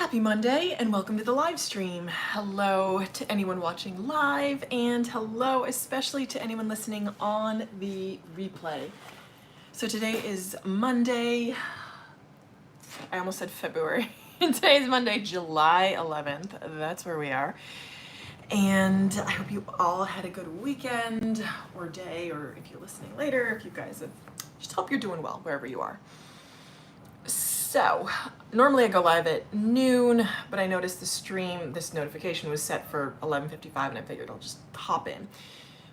Happy Monday and welcome to the live stream. Hello to anyone watching live and hello especially to anyone listening on the replay. So today is Monday, I almost said February. Today is Monday, July 11th. That's where we are. And I hope you all had a good weekend or day, or if you're listening later, if you guys have, just hope you're doing well wherever you are. So, normally I go live at noon, but I noticed the stream, this notification was set for 11:55 and I figured I'll just hop in.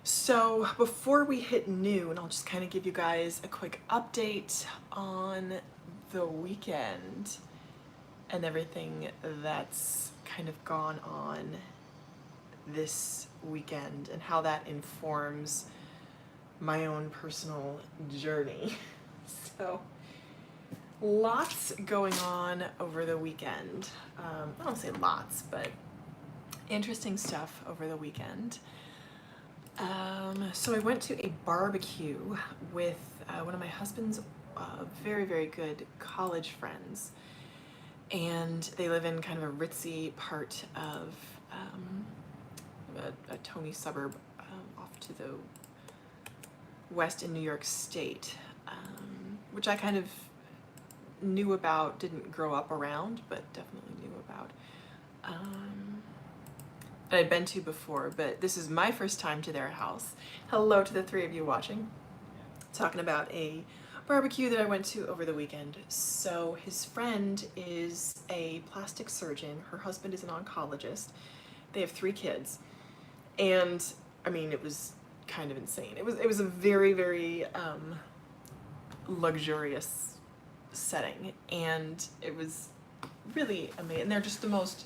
So, before we hit noon, I'll just kind of give you guys a quick update on the weekend and everything that's kind of gone on this weekend and how that informs my own personal journey. So, lots going on over the weekend. I don't say lots, but interesting stuff over the weekend. So I went to a barbecue with one of my husband's very, very good college friends. And they live in kind of a ritzy part of a Tony suburb off to the west in New York State, which I kind of knew about, didn't grow up around, but definitely knew about. And I'd been to before, but this is my first time to their house. Hello to the three of you watching. Talking about a barbecue that I went to over the weekend. So his friend is a plastic surgeon. Her husband is an oncologist. They have 3 kids. And I mean, it was kind of insane. It was a very, very luxurious setting, and it was really amazing. They're just the most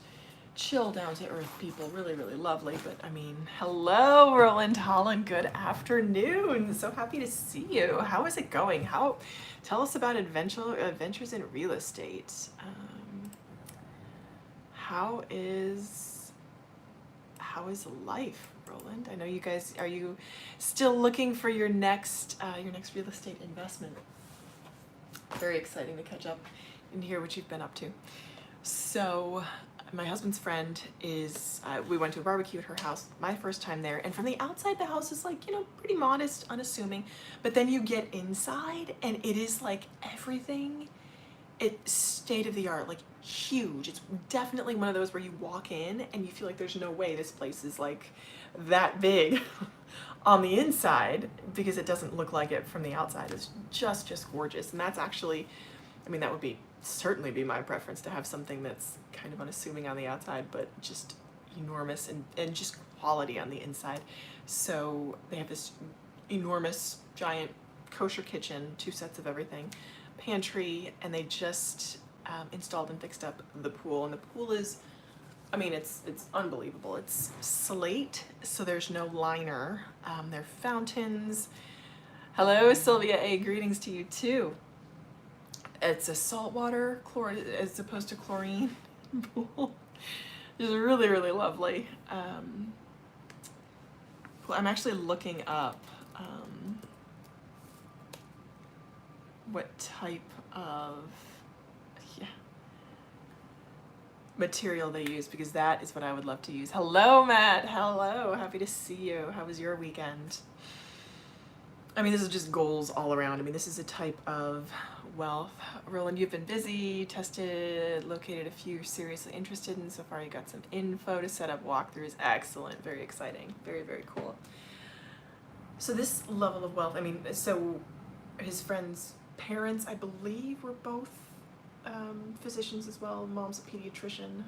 chill, down to earth people, really, really lovely. But I mean, hello, Roland Holland, good afternoon. So happy to see you. How is it going? Tell us about adventures in real estate. How is life, Roland? I know you guys, are you still looking for your next real estate investment? Very exciting to catch up and hear what you've been up to. So my husband's friend is, we went to a barbecue at her house, my first time there, and from the outside the house is like, pretty modest, unassuming, but then you get inside and it is like everything, it's state of the art, like huge. It's definitely one of those where you walk in and you feel like there's no way this place is like that big on the inside, because it doesn't look like it from the outside. It's just gorgeous. And that's actually, I mean, that would certainly be my preference, to have something that's kind of unassuming on the outside, but just enormous and just quality on the inside. So they have this enormous, giant kosher kitchen, 2 sets of everything, pantry, and they just installed and fixed up the pool. And the pool is, I mean, it's unbelievable. It's slate, so there's no liner. There are fountains. Hello, Sylvia A. Greetings to you too. It's a saltwater as opposed to chlorine pool. It's really, really lovely. I'm actually looking up what type of material they use, because that is what I would love to use. Hello, Matt. Hello. Happy to see you. How was your weekend? I mean, this is just goals all around. I mean, this is a type of wealth. Roland, you've been busy, tested, located a few you're seriously interested in. So far, you got some info to set up walkthroughs. Excellent. Very exciting. Very, very cool. So this level of wealth, I mean, so his friend's parents, I believe, were both physicians as well. Mom's a pediatrician.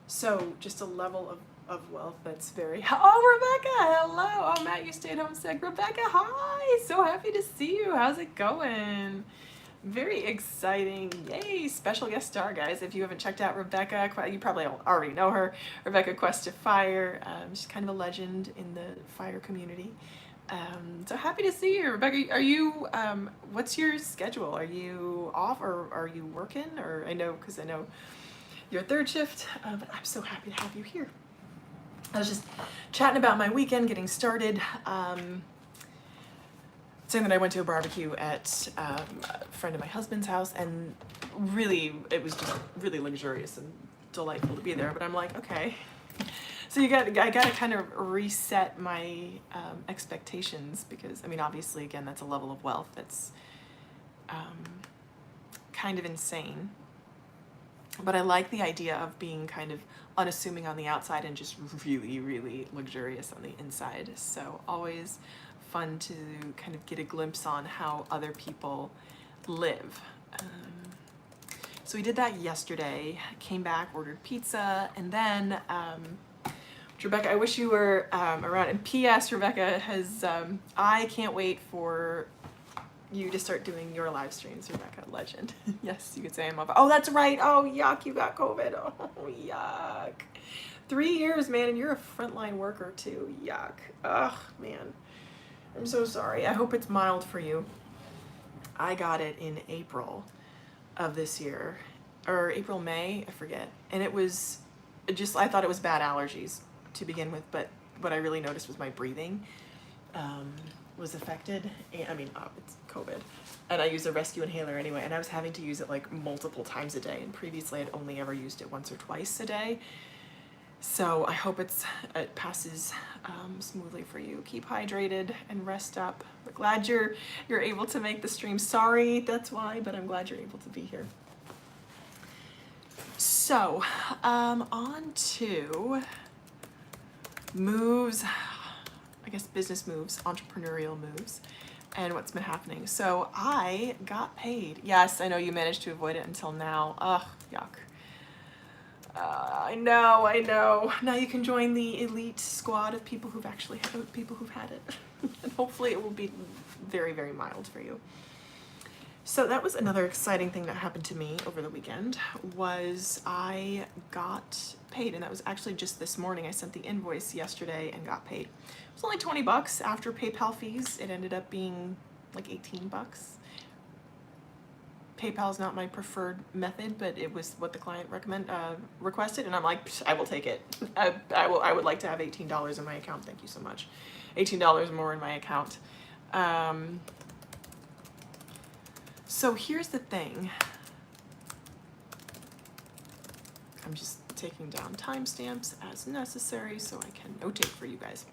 So just a level of wealth that's very... Oh, Rebecca, hello. Oh, Matt, you stayed home sick. Rebecca, hi. So happy to see you. How's it going? Very exciting. Yay. Special guest star, guys. If you haven't checked out Rebecca, you probably already know her. Rebecca Quest to Fire. She's kind of a legend in the fire community. So happy to see you, Rebecca. Are you, what's your schedule? Are you off, or are you working? Or I know you're 3rd shift, but I'm so happy to have you here. I was just chatting about my weekend, getting started. saying that I went to a barbecue at a friend of my husband's house, and really, it was just really luxurious and delightful to be there. But I'm like, okay. So I gotta kind of reset my expectations, because I mean, obviously, again, that's a level of wealth that's kind of insane. But I like the idea of being kind of unassuming on the outside and just really, really luxurious on the inside. So always fun to kind of get a glimpse on how other people live. So we did that yesterday, came back, ordered pizza, and then Rebecca, I wish you were around. And P.S. Rebecca has, I can't wait for you to start doing your live streams, Rebecca, legend. Yes, you could say I'm up. Oh, that's right. Oh, yuck, you got COVID. Oh, yuck. 3 years, man, and you're a frontline worker too. Yuck. Ugh, man. I'm so sorry. I hope it's mild for you. I got it in April of this year, or April, May, I forget. And it was just, I thought it was bad allergies to begin with, but what I really noticed was my breathing was affected. I mean, it's COVID, and I use a rescue inhaler anyway, and I was having to use it like multiple times a day, and previously I'd only ever used it once or twice a day. So I hope it passes smoothly for you. Keep hydrated and rest up. We're glad you're able to make the stream. Sorry, that's why, but I'm glad you're able to be here. So, on to moves, I guess business moves, entrepreneurial moves, and what's been happening. So I got paid. Yes, I know you managed to avoid it until now. Ugh, yuck. I know. Now you can join the elite squad of people who've had it. And hopefully it will be very, very mild for you. So that was another exciting thing that happened to me over the weekend, was I got paid, and that was actually just this morning. I sent the invoice yesterday and got paid. It was only $20 after PayPal fees. It ended up being like $18. PayPal is not my preferred method, but it was what the client requested, and I'm like, I will take it. I would like to have $18 in my account. Thank you so much. $18 more in my account. So here's the thing. I'm just taking down timestamps as necessary so I can notate for you guys.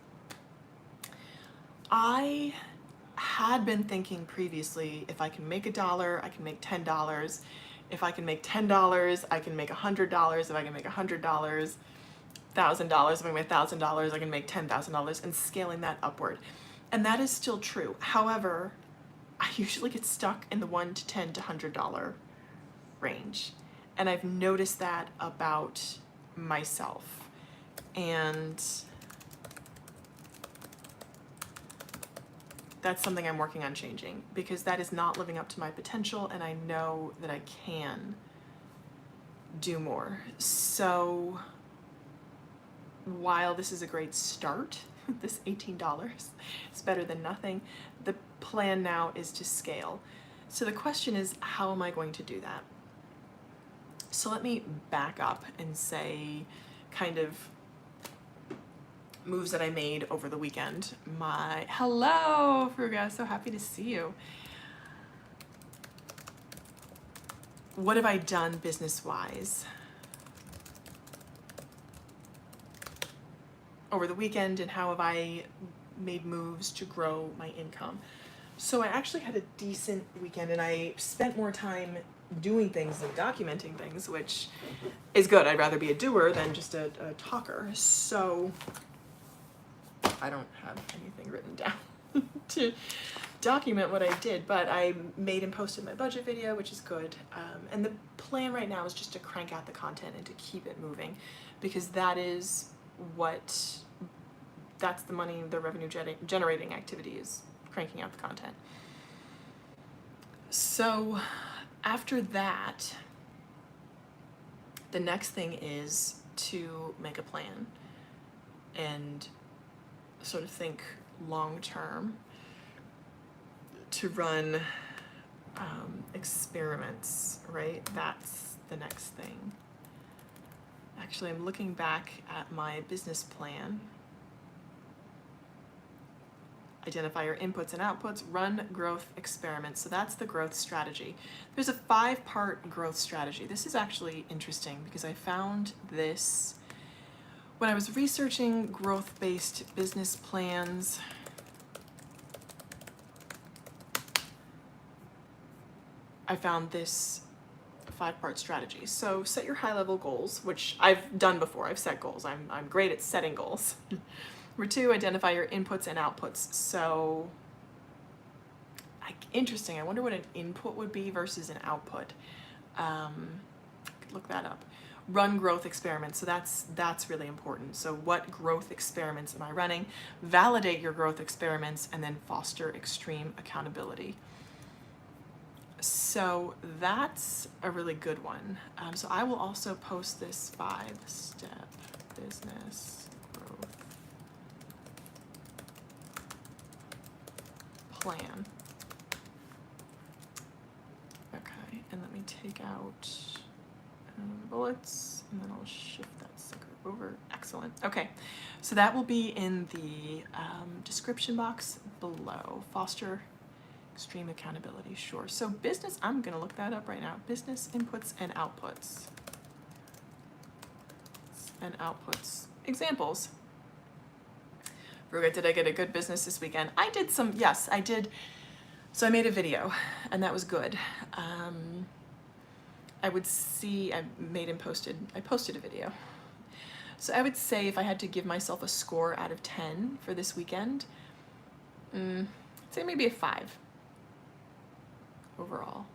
I had been thinking previously, if I can make $1, I can make $10. If I can make $10, I can make $100. If I can make $100, $1,000. If I make $1,000, I can make $10,000, and scaling that upward. And that is still true. However, I usually get stuck in the $1 to $10 to $100 range. And I've noticed that about myself. And that's something I'm working on changing, because that is not living up to my potential, and I know that I can do more. So while this is a great start, this $18 is better than nothing, the plan now is to scale. So the question is, how am I going to do that? So let me back up and say kind of moves that I made over the weekend. Hello, Fruga, so happy to see you. What have I done business-wise over the weekend, and how have I made moves to grow my income? So I actually had a decent weekend, and I spent more time doing things and documenting things, which is good. I'd rather be a doer than just a talker. So I don't have anything written down to document what I did, but I made and posted my budget video, which is good. And the plan right now is just to crank out the content and to keep it moving, because that's the money, the revenue generating activity is cranking out the content. So after that, the next thing is to make a plan and sort of think long term, to run experiments, right? That's the next thing. Actually, I'm looking back at my business plan. identify your inputs and outputs, run growth experiments. So that's the growth strategy. There's a 5-part growth strategy. This is actually interesting because I found this when I was researching growth-based business plans. I found this 5-part strategy. So set your high-level goals, which I've done before. I've set goals. I'm great at setting goals. Number 2, identify your inputs and outputs. So, interesting. I wonder what an input would be versus an output. I could look that up. Run growth experiments. So that's really important. So what growth experiments am I running? Validate your growth experiments and then foster extreme accountability. So that's a really good one. So I will also post this 5-step business growth plan. Okay, and let me take out bullets, and then I'll shift that sucker over. Excellent. Okay, so that will be in the description box below. Foster extreme accountability, sure. So business, I'm gonna look that up right now. Business inputs and outputs. And outputs. Examples. Ruga, did I get a good business this weekend? I did some, yes, I did. So I made a video, and that was good. I would see, I posted a video. So I would say if I had to give myself a score out of 10 for this weekend, I'd say maybe a 5 overall.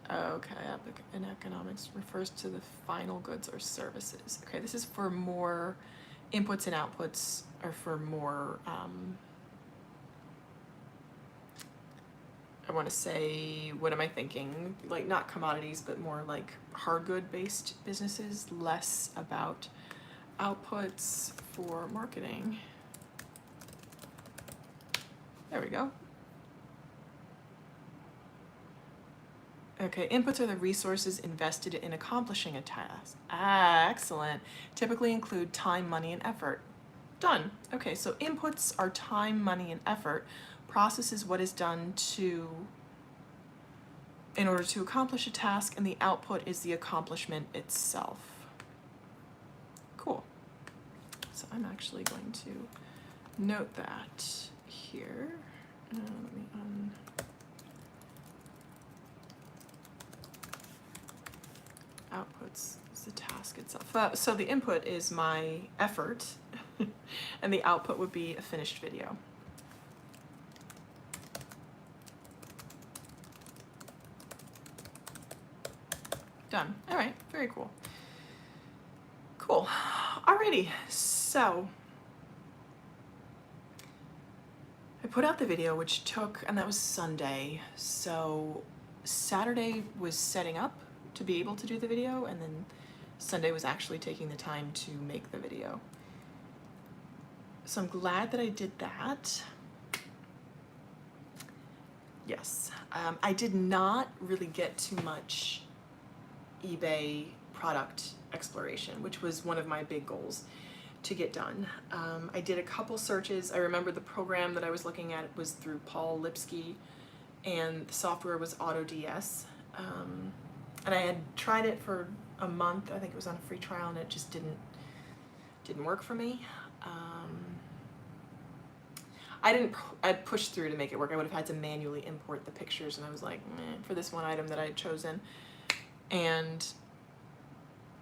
Okay, in economics refers to the final goods or services. Okay, this is for more inputs and outputs, or for more, I want to say, what am I thinking? Like not commodities, but more like hard good based businesses, less about outputs for marketing. There we go. Okay, inputs are the resources invested in accomplishing a task. Ah, excellent. Typically include time, money, and effort. Done. Okay, so inputs are time, money, and effort. Process is what is done in order to accomplish a task, and the output is the accomplishment itself. Cool. So I'm actually going to note that here. Let me outputs is the task itself. So the input is my effort, and the output would be a finished video. Done. All right, very cool. Cool. Alrighty, so I put out the video, which took, and that was Sunday. So Saturday was setting up to be able to do the video, and then Sunday was actually taking the time to make the video. So I'm glad that I did that. Yes, I did not really get too much eBay product exploration, which was one of my big goals to get done. I did a couple searches. I remember the program that I was looking at was through Paul Lipsky, and the software was AutoDS. And I had tried it for a month. I think it was on a free trial, and it just didn't work for me. I'd pushed through to make it work. I would have had to manually import the pictures, and I was like, meh, for this one item that I had chosen. And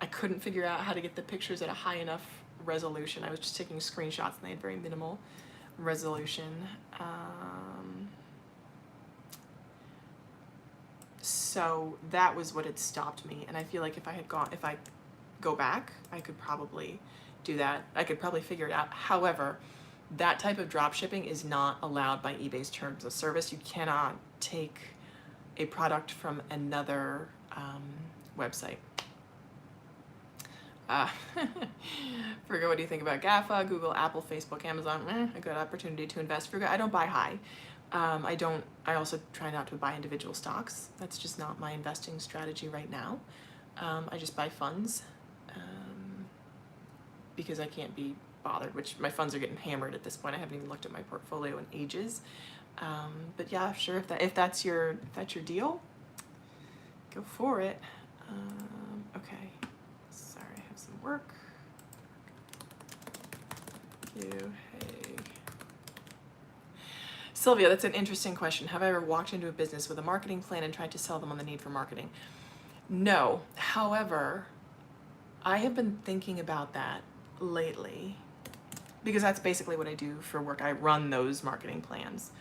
I couldn't figure out how to get the pictures at a high enough resolution. I was just taking screenshots, and they had very minimal resolution. So that was what had stopped me, and I feel like if I go back, I could probably do that. I could probably figure it out. However, that type of drop shipping is not allowed by eBay's terms of service. You cannot take a product from another website. Virgo, what do you think about GAFA, Google, Apple, Facebook, Amazon? A good opportunity to invest. Virgo, I don't buy high. I also try not to buy individual stocks. That's just not my investing strategy right now. I just buy funds because I can't be bothered, which my funds are getting hammered at this point. I haven't even looked at my portfolio in ages. But yeah, sure, if that's your deal, go for it. Okay, sorry, I have some work. Thank you. Hey. Sylvia, that's an interesting question. Have I ever walked into a business with a marketing plan and tried to sell them on the need for marketing? No. However, I have been thinking about that lately because that's basically what I do for work. I run those marketing plans.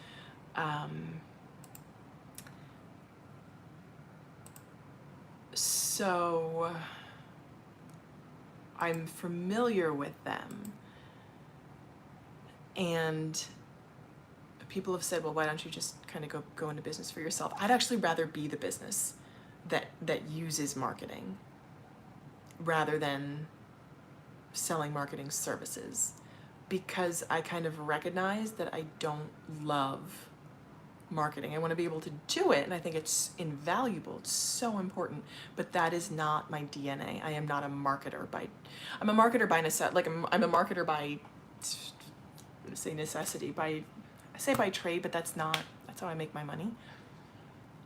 So I'm familiar with them, and people have said, well, why don't you just kind of go into business for yourself? I'd actually rather be the business that uses marketing rather than selling marketing services, because I kind of recognize that I don't love marketing. I want to be able to do it, and I think it's invaluable. It's so important, but that is not my DNA. I am not a marketer I'm a marketer by necessity. Like I'm a marketer by, I'm gonna say necessity, I say by trade, but that's how I make my money.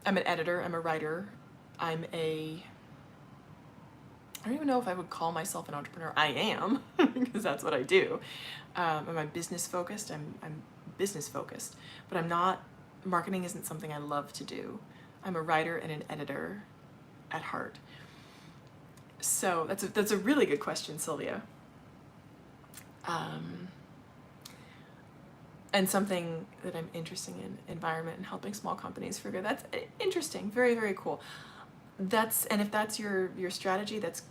I'm an editor, I'm a writer, I don't even know if I would call myself an entrepreneur. I am, because that's what I do. Am I business focused? I'm business focused, but I'm not. Marketing isn't something I love to do. I'm a writer and an editor at heart. So that's a really good question, Sylvia. And something that I'm interested in, environment and helping small companies for good. That's interesting, very, very cool. And if that's your strategy, that's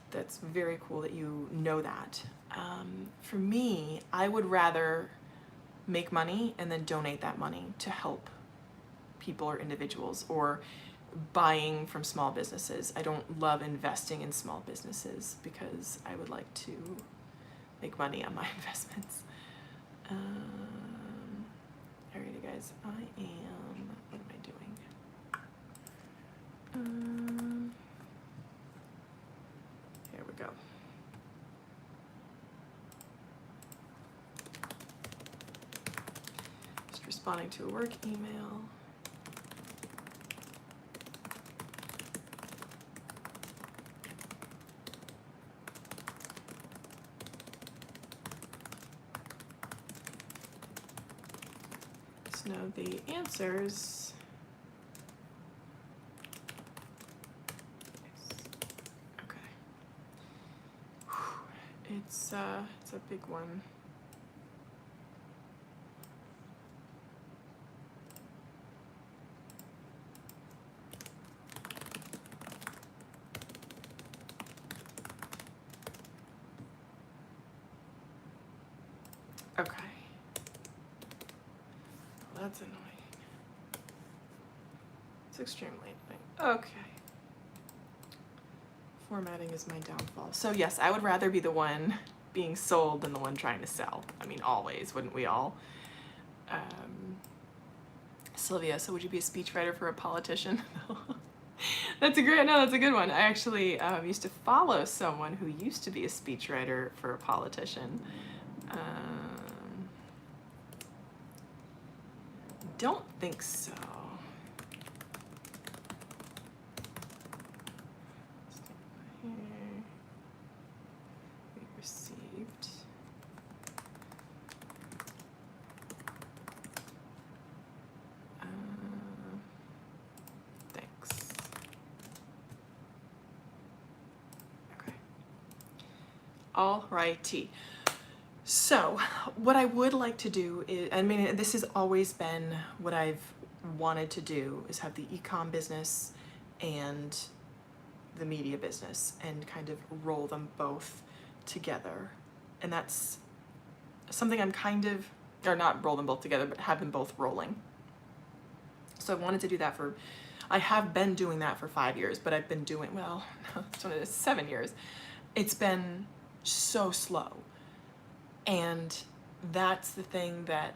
very cool that you know that. For me, I would rather make money and then donate that money to help people or individuals, or buying from small businesses. I don't love investing in small businesses because I would like to make money on my investments. Alrighty guys, what am I doing? Here we go. Just responding to a work email. Know the answers. Okay. It's a big one. Okay. That's annoying. It's extremely annoying. Okay. Formatting is my downfall. So yes, I would rather be the one being sold than the one trying to sell. I mean, always, wouldn't we all? Sylvia, so would you be a speechwriter for a politician? That's a good one. I actually used to follow someone who used to be a speechwriter for a politician. Don't think so. Here. We received. Thanks. Okay. All righty. So what I would like to do is, I mean, this has always been what I've wanted to do, is have the e-com business and the media business and kind of roll them both together. And that's something I'm kind of, or not roll them both together, but have them both rolling. So I wanted to do that I have been doing that for 5 years, but I've been doing, well, that's what it is, 7 years. It's been so slow. And that's the thing that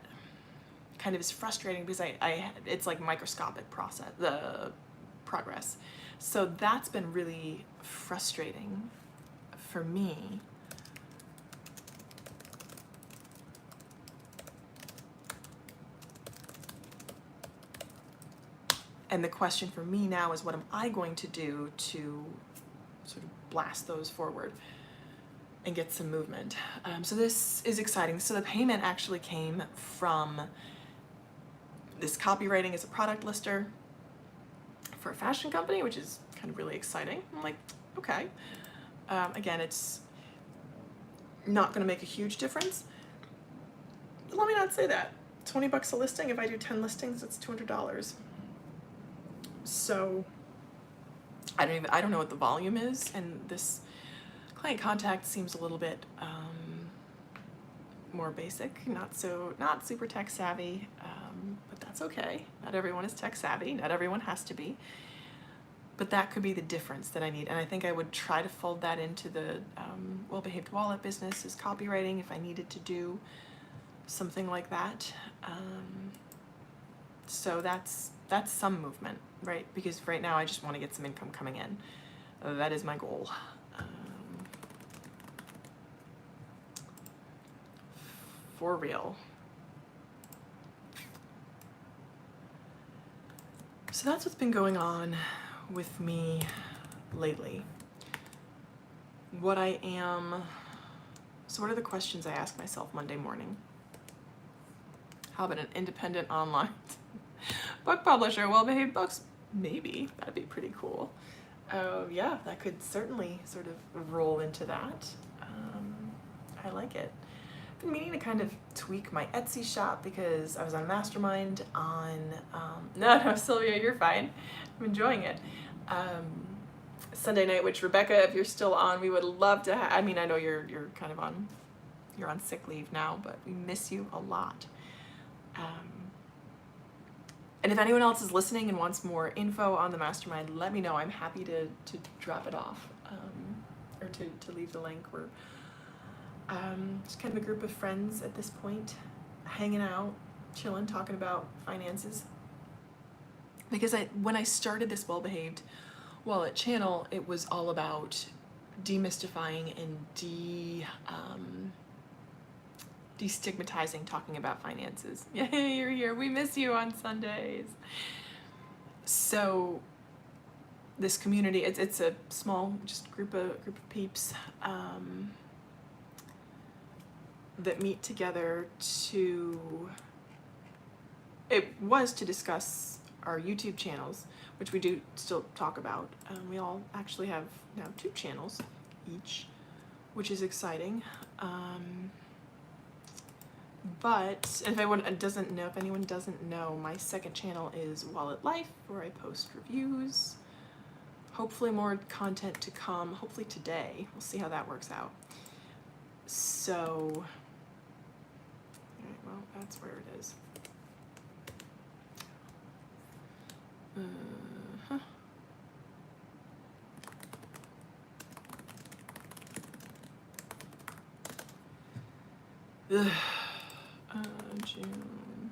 kind of is frustrating, because it's like microscopic progress. So that's been really frustrating for me. And the question for me now is, what am I going to do to sort of blast those forward and get some movement? So this is exciting. So the payment actually came from this copywriting as a product lister for a fashion company, which is kind of really exciting. I'm like, okay. Again, it's not going to make a huge difference. But let me not say that. $20 a listing. If I do 10 listings, it's $200. So I don't know what the volume is, and this client contact seems a little bit more basic, not super tech savvy, but that's okay. Not everyone is tech savvy. Not everyone has to be. But that could be the difference that I need, and I think I would try to fold that into the Well-Behaved Wallet business as copywriting if I needed to do something like that. So that's some movement, right? Because right now I just want to get some income coming in. That is my goal. For real. So that's what's been going on with me lately. What are the questions I ask myself Monday morning? How about an independent online book publisher? Well-Behaved Books? Maybe. That'd be pretty cool. Yeah, that could certainly sort of roll into that. I like it. I've been meaning to kind of tweak my Etsy shop because I was on Mastermind on, no, Sylvia, you're fine. I'm enjoying it. Sunday night, which Rebecca, if you're still on, we would love to I mean, I know you're kind of you're on sick leave now, but we miss you a lot. And if anyone else is listening and wants more info on the Mastermind, let me know. I'm happy to drop it off, or to leave the link. We're just kind of a group of friends at this point, hanging out, chilling, talking about finances. Because when I started this Well-Behaved Wallet channel, it was all about demystifying and destigmatizing talking about finances. Yay, you're here. We miss you on Sundays. So this community, it's a small just group of peeps that meet together to discuss our YouTube channels, which we do still talk about. We all actually have now 2 channels each, which is exciting. But if anyone doesn't know, my second channel is Wallet Life, where I post reviews. Hopefully more content to come, hopefully today. We'll see how that works out. So, all right, well, that's where it is. June.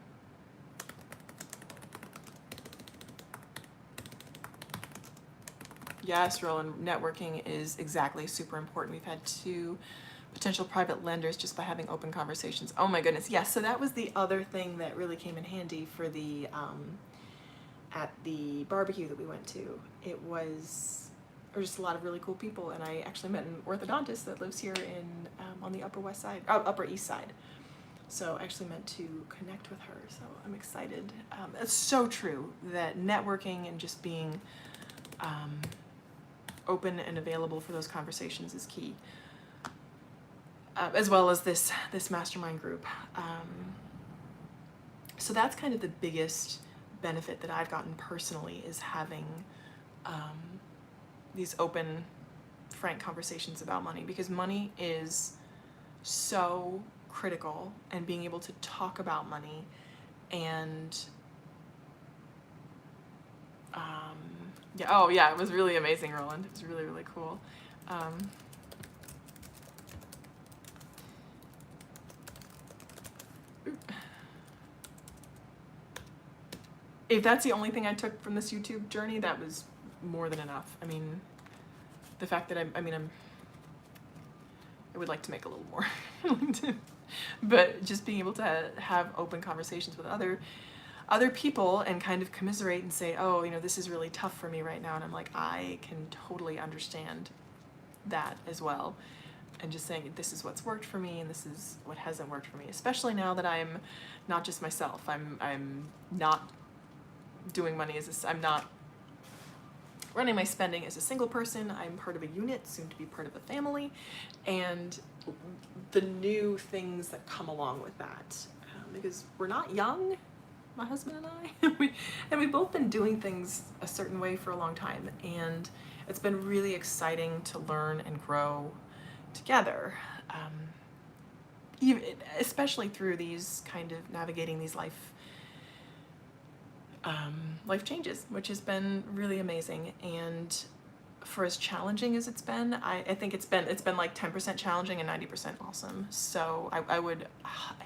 Yes, Roland, networking is exactly super important. We've had 2 potential private lenders just by having open conversations. Oh my goodness, yes. So that was the other thing that really came in handy for the at the barbecue that we went to. There were just a lot of really cool people, and I actually met an orthodontist that lives here in on the Upper East Side. So I actually meant to connect with her, so I'm excited. It's so true that networking and just being open and available for those conversations is key, as well as this mastermind group. So that's kind of the biggest benefit that I've gotten personally, is having these open, frank conversations about money, because money is so critical, and being able to talk about money and yeah, it was really amazing, Roland. It was really, really cool. If that's the only thing I took from this YouTube journey, that was more than enough. I mean, the fact that I would like to make a little more. But just being able to have open conversations with other other people and kind of commiserate and say, oh, you know, this is really tough for me right now. And I'm like, I can totally understand that as well. And just saying, this is what's worked for me and this is what hasn't worked for me, especially now that I'm not just myself. I'm not doing money as I'm not running my spending as a single person. I'm part of a unit, soon to be part of a family, and the new things that come along with that. Because we're not young, my husband and I, and we've both been doing things a certain way for a long time, and it's been really exciting to learn and grow together, even, especially through these kind of navigating these life changes, which has been really amazing. And for as challenging as it's been, I think it's been like 10% challenging and 90% awesome. So I would,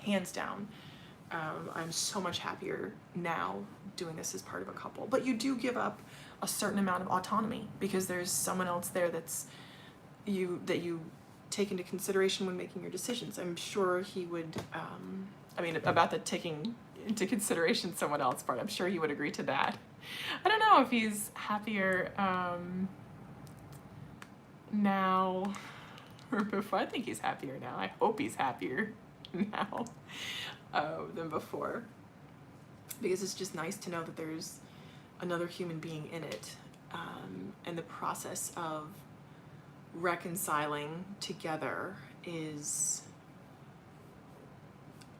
hands down, I'm so much happier now doing this as part of a couple. But you do give up a certain amount of autonomy because there's someone else there that you take into consideration when making your decisions. I'm sure he would, about the taking into consideration someone else part, I'm sure he would agree to that. I don't know if he's happier now or before. I think he's happier now. I hope he's happier now than before, because it's just nice to know that there's another human being in it, and the process of reconciling together is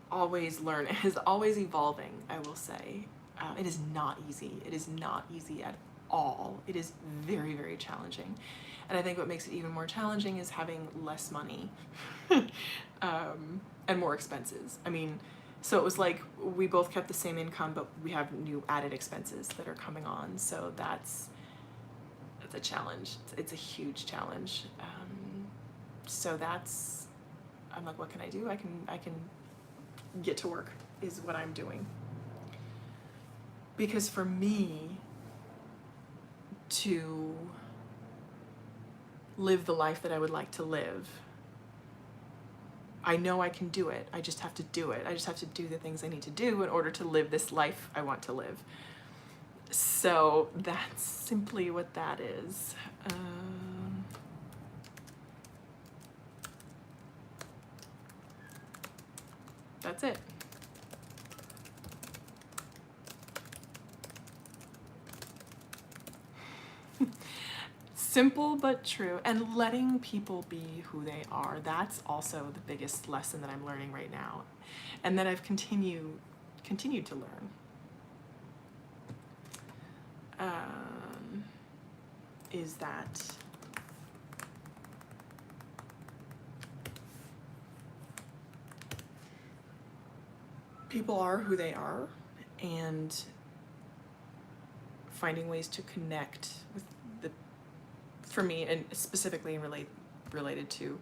always evolving, I will say. It is not easy. It is not easy at all. It is very, very challenging. And I think what makes it even more challenging is having less money and more expenses. I mean, so it was like we both kept the same income, but we have new added expenses that are coming on. So that's a challenge. It's a huge challenge. So that's, I'm like, what can I do? I can get to work is what I'm doing. Because for me to live the life that I would like to live, I know I can do it. I just have to do it. I just have to do the things I need to do in order to live this life I want to live. So that's simply what that is. That's it. Simple but true. And letting people be who they are, that's also the biggest lesson that I'm learning right now, and that I've continued to learn. Is that people are who they are, and finding ways to connect with for me, and specifically related to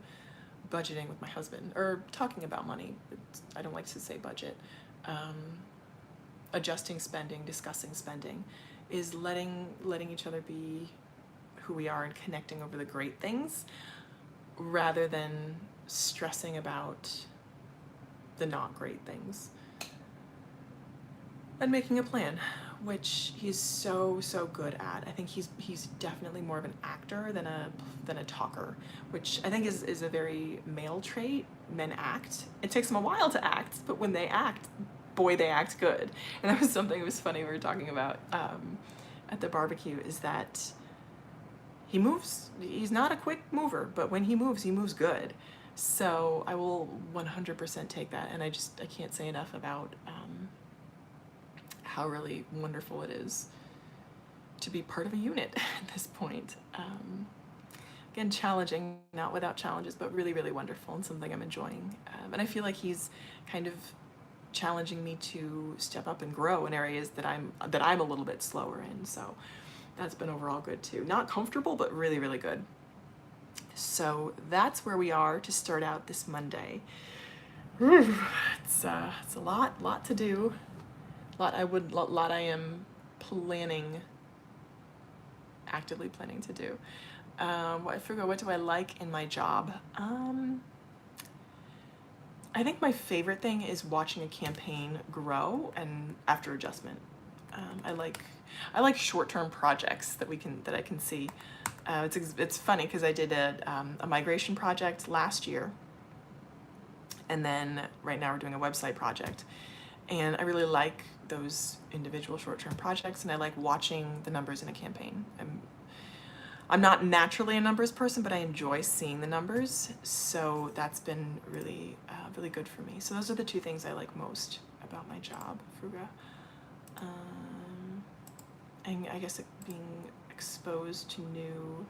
budgeting with my husband, or talking about money. I don't like to say budget. Adjusting spending, discussing spending, is letting each other be who we are and connecting over the great things rather than stressing about the not great things. And making a plan, which he's so good at. I think he's definitely more of an actor than a talker, which I think is a very male trait. Men act. It takes them a while to act, but when they act, boy, they act good. And that was something that was funny we were talking about at the barbecue, is that he moves. He's not a quick mover, but when he moves good. So I will 100% take that, and I can't say enough about how really wonderful it is to be part of a unit at this point. Again, challenging, not without challenges, but really, really wonderful, and something I'm enjoying. And I feel like he's kind of challenging me to step up and grow in areas that I'm a little bit slower in. So that's been overall good too. Not comfortable, but really, really good. So that's where we are to start out this Monday. It's a lot to do. Lot I am actively planning to do. I forgot, what do I like in my job? I think my favorite thing is watching a campaign grow and after adjustment. I like short-term projects that I can see. It's funny because I did a migration project last year, and then right now we're doing a website project, and I really like those individual short-term projects, and I like watching the numbers in a campaign. I'm not naturally a numbers person, but I enjoy seeing the numbers, so that's been really really good for me. So those are the two things I like most about my job, Fruga. And I guess being exposed to new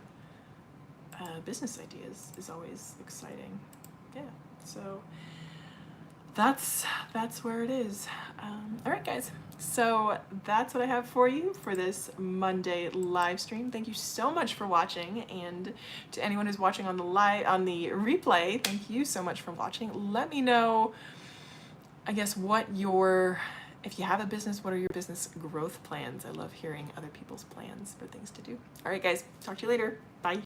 business ideas is always exciting. Yeah, so that's where it is. All right, guys. So that's what I have for you for this Monday live stream. Thank you so much for watching, and to anyone who's watching on the replay, thank you so much for watching. Let me know, I guess, if you have a business, what are your business growth plans? I love hearing other people's plans for things to do. All right, guys. Talk to you later. Bye.